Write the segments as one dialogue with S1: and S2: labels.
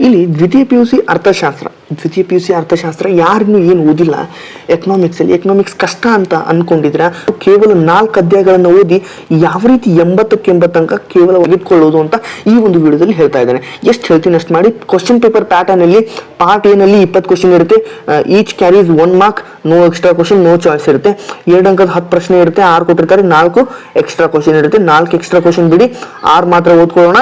S1: ಇಲ್ಲಿ ದ್ವಿತೀಯ P U C ಅರ್ಥಶಾಸ್ತ್ರ ಯಾರಿಗೂ ಏನು ಓದಿಲ್ಲ ಎಕನಾಮಿಕ್ಸ್ ಕಷ್ಟ ಅಂತ ಅನ್ಕೊಂಡಿದ್ರೆ ಕೇವಲ 4 ಅಧ್ಯಾಯಗಳನ್ನು ಓದಿ ಯಾವ ರೀತಿ 80ಕ್ಕೆ 80 ಅಂಕ ಕೇವಲ ತೆಗೆದುಕೊಳ್ಳೋದು ಅಂತ ಈ ಒಂದು ವಿಡಿಯೋದಲ್ಲಿ ಹೇಳ್ತಾ ಇದ್ದಾನೆ. ಎಷ್ಟು ಹೇಳ್ತೀನಿ ಅಷ್ಟು ಮಾಡಿ. ಕ್ವಶನ್ ಪೇಪರ್ ಪ್ಯಾಟರ್ನ್ ಅಲ್ಲಿ ಪಾರ್ಟ್ ಎ ನಲ್ಲಿ 20 ಕ್ವಶನ್ ಇರುತ್ತೆ. Each carries 1 mark, no extra question, no choice ಇರುತ್ತೆ. 2 ಅಂಕದ 10 ಪ್ರಶ್ನೆ ಇರುತ್ತೆ, 6 ಕೊಟ್ಟಿರ್ತಾರೆ, 4 ಎಕ್ಸ್ಟ್ರಾ ಕ್ವಶನ್ ಇರುತ್ತೆ. 4 ಎಕ್ಸ್ಟ್ರಾ ಕ್ವಶನ್ ಬಿಡಿ, 6 ಮಾತ್ರ ಓದ್ಕೊಳ್ಳೋಣ.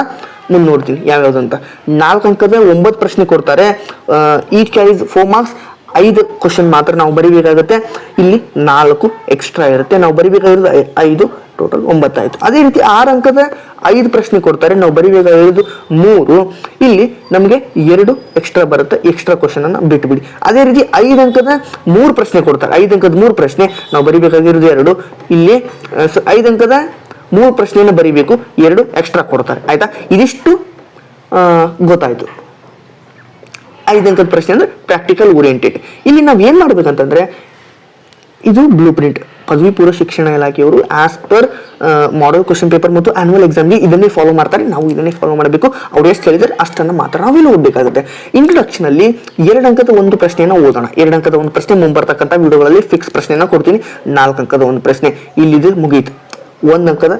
S1: ಮುಂದೆ ನೋಡ್ತೀವಿ ಯಾವ್ಯಾವ್ದು ಅಂತ. 4 ಅಂಕದ 9 ಪ್ರಶ್ನೆ ಕೊಡ್ತಾರೆ. ಈಚ್ ಕ್ಯಾರೀಸ್ 4 ಮಾರ್ಕ್ಸ್, 5 ಕ್ವಶನ್ ಮಾತ್ರ ನಾವು ಬರಿಬೇಕಾಗುತ್ತೆ. ಇಲ್ಲಿ 4 ಎಕ್ಸ್ಟ್ರಾ ಇರುತ್ತೆ, ನಾವು ಬರಿಬೇಕಾಗಿರೋದು 5, ಟೋಟಲ್ 9 ಆಯ್ತು. ಅದೇ ರೀತಿ 6 ಅಂಕದ 5 ಪ್ರಶ್ನೆ ಕೊಡ್ತಾರೆ, ನಾವು ಬರಿಬೇಕಾಗಿರೋದು 3. ಇಲ್ಲಿ ನಮಗೆ 2 ಎಕ್ಸ್ಟ್ರಾ ಬರುತ್ತೆ, ಎಕ್ಸ್ಟ್ರಾ ಕ್ವಶನ್ ಅನ್ನ ಬಿಟ್ಬಿಡಿ. ಅದೇ ರೀತಿ 5 ಅಂಕದ 3 ಪ್ರಶ್ನೆ ಕೊಡ್ತಾರೆ, 5 ಅಂಕದ 3 ಪ್ರಶ್ನೆ ನಾವು ಬರಿಬೇಕಾಗಿರೋದು 2. ಇಲ್ಲಿ 5 ಅಂಕದ 3 ಪ್ರಶ್ನೆಯನ್ನು ಬರಿಬೇಕು, 2 ಎಕ್ಸ್ಟ್ರಾ ಕೊಡ್ತಾರೆ. ಆಯ್ತಾ, ಇದಿಷ್ಟು ಗೊತ್ತಾಯ್ತು. 5 ಅಂಕದ ಪ್ರಶ್ನೆ ಅಂದ್ರೆ ಪ್ರಾಕ್ಟಿಕಲ್ ಓರಿಯೆಂಟೆಡ್. ಇಲ್ಲಿ ನಾವ್ ಏನ್ ಮಾಡ್ಬೇಕಂತಂದ್ರೆ, ಇದು ಬ್ಲೂ ಪ್ರಿಂಟ್ ಪದವಿ ಪೂರ್ವ ಶಿಕ್ಷಣ ಇಲಾಖೆಯವರು as per model question paper ಮತ್ತು ಆನ್ಯುವಲ್ ಎಕ್ಸಾಮ್ಗೆ ಇದನ್ನೇ ಫಾಲೋ ಮಾಡ್ತಾರೆ. ನಾವು ಇದನ್ನೇ ಫಾಲೋ ಮಾಡಬೇಕು. ಅವ್ರು ಎಷ್ಟು ಹೇಳಿದ್ರೆ ಅಷ್ಟನ್ನ ಮಾತ್ರ ನಾವೇನು ಓದಬೇಕಾಗುತ್ತೆ. ಇಂಟ್ರೊಡಕ್ಷನ್ ಅಲ್ಲಿ 2 ಅಂಕದ 1 ಪ್ರಶ್ನೆಯನ್ನು ಓದೋಣ. 2 ಅಂಕದ 1 ಪ್ರಶ್ನೆ ಮುಂಬರ್ತಕ್ಕಂಥ ವಿಡಿಯೋಗಳಲ್ಲಿ ಫಿಕ್ಸ್ ಪ್ರಶ್ನೆನ ಕೊಡ್ತೀನಿ. 4 ಅಂಕದ 1 ಪ್ರಶ್ನೆ ಇಲ್ಲಿದೆ, ಮುಗೀತು. 1 ಅಂಕದ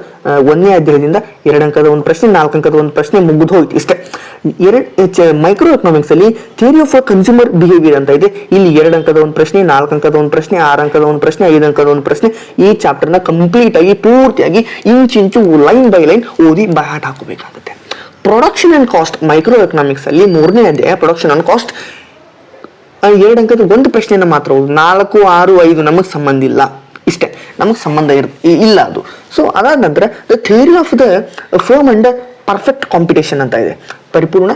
S1: 1ನೇ ಅಧ್ಯಾಯದಿಂದ 2 ಅಂಕದ 1 ಪ್ರಶ್ನೆ, 4 ಅಂಕದ 1 ಪ್ರಶ್ನೆ ಮುಗಿದು ಹೋಯ್ತು. ಇಷ್ಟೇ. ಮೈಕ್ರೋ ಎಕನಾಮಿಕ್ಸ್ ಅಲ್ಲಿ ಥಿಯರಿ ಆಫ್ ಕನ್ಸ್ಯೂಮರ್ ಬಿಹೇವಿಯರ್ ಅಂತ ಇದೆ. ಇಲ್ಲಿ 2 ಅಂಕದ 1 ಪ್ರಶ್ನೆ, 4 ಅಂಕದ 1 ಪ್ರಶ್ನೆ, 6 ಅಂಕದ 1 ಪ್ರಶ್ನೆ, 5 ಅಂಕದ 1 ಪ್ರಶ್ನೆ. ಈ ಚಾಪ್ಟರ್ ನ ಕಂಪ್ಲೀಟ್ ಆಗಿ ಪೂರ್ತಿಯಾಗಿ ಇಂಚು ಲೈನ್ ಬೈ ಲೈನ್ ಓದಿ ಬಯಾಟ ಹಾಕಬೇಕಾಗುತ್ತೆ. Production and cost micro economics ಅಲ್ಲಿ 3ನೇ ಅಧ್ಯಾಯ ಪ್ರೊಡಕ್ಷನ್ ಅಂಡ್ ಕಾಸ್ಟ್. 2 ಅಂಕದ 1 ಪ್ರಶ್ನೆಯನ್ನು ಮಾತ್ರ ಓದು. 4, 6, 5 ನಮಗೆ ಸಂಬಂಧ ಇಲ್ಲ. ಇಷ್ಟೇ, ನಮಗೆ ಸಂಬಂಧ ಇಲ್ಲ ಅದು. ಸೊ ಅದಾದ ನಂತರ the theory of the firm and perfect competition ಅಂತ ಇದೆ. ಪರಿಪೂರ್ಣ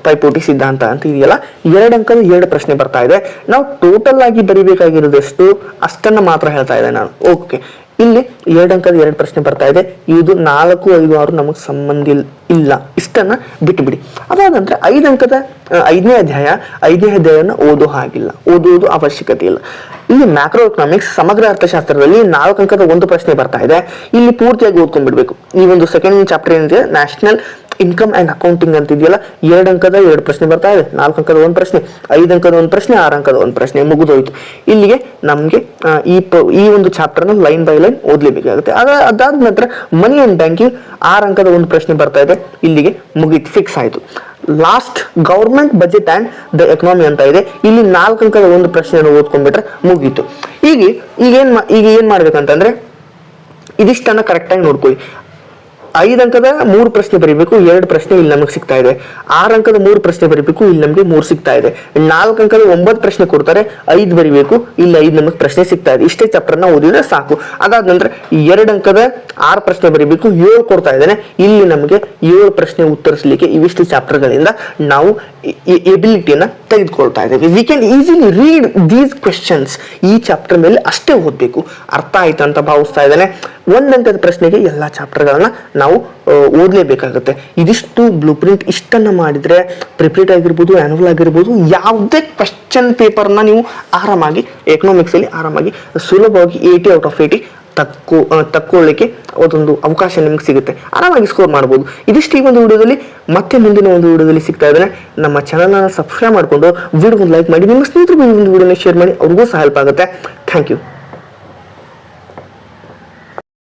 S1: ಪೈಪೋಟಿ ಸಿದ್ಧಾಂತ ಅಂತ ಇದೆಯಲ್ಲ, 2 ಅಂಕದ 2 ಪ್ರಶ್ನೆ ಬರ್ತಾ ಇದೆ. ನಾವು ಟೋಟಲ್ ಆಗಿ ಬರಿಬೇಕಾಗಿರೋದು ಎಷ್ಟು ಅಷ್ಟನ್ನ ಮಾತ್ರ ಹೇಳ್ತಾ ಇದ್ದೆ ನಾನು. ಓಕೆ, ಇಲ್ಲಿ 2 ಅಂಕದ 2 ಪ್ರಶ್ನೆ ಬರ್ತಾ ಇದೆ. ಇದು 4, 5, 6 ನಮಗೆ ಸಂಬಂಧ ಇಲ್ಲ. ಇಷ್ಟನ್ನ ಬಿಟ್ಟುಬಿಡಿ. ಅದಾದ ನಂತರ 5 ಅಂಕದ 5ನೇ ಅಧ್ಯಾಯನ ಓದೋದು ಅವಶ್ಯಕತೆ ಇಲ್ಲ. ಇಲ್ಲಿ ಮ್ಯಾಕ್ರೋ ಎಕನಾಮಿಕ್ಸ್ ಸಮಗ್ರ ಅರ್ಥಶಾಸ್ತ್ರದಲ್ಲಿ 4 ಅಂಕದ 1 ಪ್ರಶ್ನೆ ಬರ್ತಾ ಇದೆ. ಇಲ್ಲಿ ಪೂರ್ತಿಯಾಗಿ ಓದ್ಕೊಂಡ್ಬಿಡ್ಬೇಕು. ಈ ಒಂದು ಸೆಕೆಂಡ್ ಚಾಪ್ಟರ್ ಏನಿದೆ ನ್ಯಾಷನಲ್ ಇನ್ಕಮ್ ಅಂಡ್ ಅಕೌಂಟಿಂಗ್ ಅಂತ ಇದೆಯಲ್ಲ, 2 ಅಂಕದ 2 ಪ್ರಶ್ನೆ ಬರ್ತಾ ಇದೆ. 4 ಅಂಕದ 1 ಪ್ರಶ್ನೆ, 5 ಅಂಕದ 1 ಪ್ರಶ್ನೆ, 6 ಅಂಕದ 1 ಪ್ರಶ್ನೆ ಮುಗಿದೋಯ್ತು. ಇಲ್ಲಿಗೆ ನಮ್ಗೆ ಈ ಒಂದು ಚಾಪ್ಟರ್ ನ ಲೈನ್ ಬೈ ಲೈನ್ ಓದ್ಲೇಬೇಕಾಗುತ್ತೆ. ಅದಾದ ನಂತರ ಮನಿ ಅಂಡ್ ಬ್ಯಾಂಕಿಂಗ್ 6 ಅಂಕದ 1 ಪ್ರಶ್ನೆ ಬರ್ತಾ ಇದೆ. ಇಲ್ಲಿಗೆ ಮುಗೀತು, ಫಿಕ್ಸ್ ಆಯ್ತು. Last government budget and the economy ಅಂತ ಇದೆ. ಇಲ್ಲಿ 4 ಅಂಕದ 1 ಪ್ರಶ್ನೆಯನ್ನು ಓದ್ಕೊಂಡ್ಬಿಟ್ರೆ ಮುಗೀತು. ಈಗ ಏನ್ ಮಾಡ್ಬೇಕಂತಂದ್ರೆ ಇದಿಷ್ಟನ್ನ ಕರೆಕ್ಟ್ ಆಗಿ ನೋಡ್ಕೊಳ್ಳಿ. 5 ಅಂಕದ 3 ಪ್ರಶ್ನೆ ಬರೀಬೇಕು, 2 ಪ್ರಶ್ನೆ ಇಲ್ಲಿ ನಮಗೆ ಸಿಗ್ತಾ ಇದೆ. 6 ಅಂಕದ 3 ಪ್ರಶ್ನೆ ಬರೀಬೇಕು, ಇಲ್ಲಿ ನಮಗೆ 3 ಸಿಗ್ತಾ ಇದೆ. 4 ಅಂಕದ 9 ಪ್ರಶ್ನೆ ಕೊಡ್ತಾರೆ, 5 ಬರೀಬೇಕು, ಇಲ್ಲಿ 5 ನಮಗೆ ಪ್ರಶ್ನೆ ಸಿಗ್ತಾ ಇದೆ. ಇಷ್ಟೇ ಚಾಪ್ಟರ್ ನ ಓದಿದ್ರೆ ಸಾಕು. ಅದಾದ ನಂತರ 2 ಅಂಕದ 6 ಪ್ರಶ್ನೆ ಬರೀಬೇಕು, 7 ಕೊಡ್ತಾ ಇದ್ದಾನೆ. ಇಲ್ಲಿ ನಮಗೆ 7 ಪ್ರಶ್ನೆ ಉತ್ತರಿಸಲಿಕ್ಕೆ ಇವಿಷ್ಟು ಚಾಪ್ಟರ್ ಗಳಿಂದ ನಾವು ಎಬಿಲಿಟಿಯನ್ನ ತೆಗೆದುಕೊಳ್ತಾ ಇದ್ದೇವೆ. We can easily read these questions. ಈ ಚಾಪ್ಟರ್ ಮೇಲೆ ಅಷ್ಟೇ ಓದ್ಬೇಕು. ಅರ್ಥ ಆಯ್ತು ಅಂತ ಭಾವಿಸ್ತಾ ಇದ್ದಾನೆ. 1 ಅಂಕದ ಪ್ರಶ್ನೆಗೆ ಎಲ್ಲಾ ಚಾಪ್ಟರ್ ಗಳನ್ನ ನಾವು ಓದಲೇಬೇಕಾಗುತ್ತೆ. ಇದಿಷ್ಟು ಬ್ಲೂ ಪ್ರಿಂಟ್. ಇಷ್ಟನ್ನ ಮಾಡಿದ್ರೆ ಪ್ರಿಪೇರ್ಡ್ ಆಗಿರ್ಬೋದು, ಆನ್ಯುವಲ್ ಆಗಿರ್ಬೋದು, ಯಾವುದೇ ಕ್ವೆಶ್ಚನ್ ಪೇಪರ್ನ ನೀವು ಆರಾಮಾಗಿ ಎಕನಾಮಿಕ್ಸ್ ಅಲ್ಲಿ ಆರಾಮಾಗಿ ಸುಲಭವಾಗಿ 80 ಔಟ್ ಆಫ್ 80 ತಕ್ಕೊಳ್ಳಿಕ್ಕೆ ಅದೊಂದು ಅವಕಾಶ ನಿಮ್ಗೆ ಸಿಗುತ್ತೆ. ಆರಾಮಾಗಿ ಸ್ಕೋರ್ ಮಾಡ್ಬೋದು. ಇದಿಷ್ಟು ಈ ಒಂದು ವಿಡಿಯೋದಲ್ಲಿ. ಮತ್ತೆ ಮುಂದಿನ ಒಂದು ವಿಡಿಯೋದಲ್ಲಿ ಸಿಗ್ತಾ ಇದ್ದೇನೆ. ನಮ್ಮ ಚಾನಲ್ನ ಸಬ್ಸ್ಕ್ರೈಬ್ ಮಾಡಿಕೊಂಡು ವಿಡಿಯೋ ಒಂದು ಲೈಕ್ ಮಾಡಿ, ನಿಮ್ಮ ಸ್ನೇಹಿತರಿಗೂ ಈ ಒಂದು ವಿಡಿಯೋನ ಶೇರ್ ಮಾಡಿ, ಅವ್ರಿಗೂ ಸಹ ಹೆಲ್ಪ್ ಆಗುತ್ತೆ. Thank you.